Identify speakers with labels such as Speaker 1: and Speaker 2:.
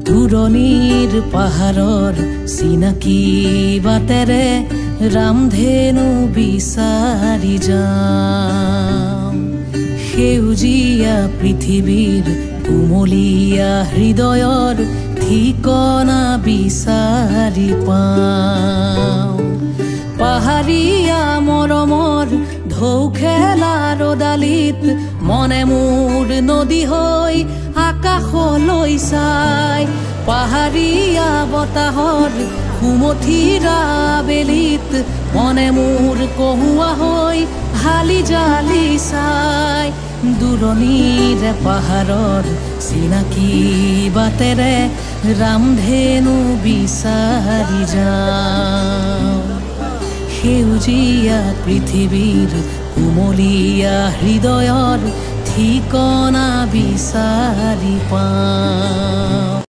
Speaker 1: দূৰণিৰ পাহাৰৰ চিনাকি বাটেৰে ৰামধেনু বিচাৰি যাম। সেউজীয়া পৃথিৱীৰ কুমলীয়া হৃদয়ৰ ঠিকনা বিচাৰি পাম। পাহাৰীয়া মৰমৰ ঢৌ খেলা ৰদালিত মনে মোৰ নদী হৈ আকাশলৈ চাই। পাহাৰীয়া বতাহৰ সুমথিৰা বেলিত মনে মোৰ কহুৱা হৈ হালি জালি চাই। দূৰণিৰে পাহাৰৰ চিনাকি বাটেৰে ৰামধেনু বিচাৰি যাওঁ। সেউজীয়া পৃথিৱীৰ কুমলীয়া হৃদয়ৰ ঠিকনা বিচাৰি পাওঁ।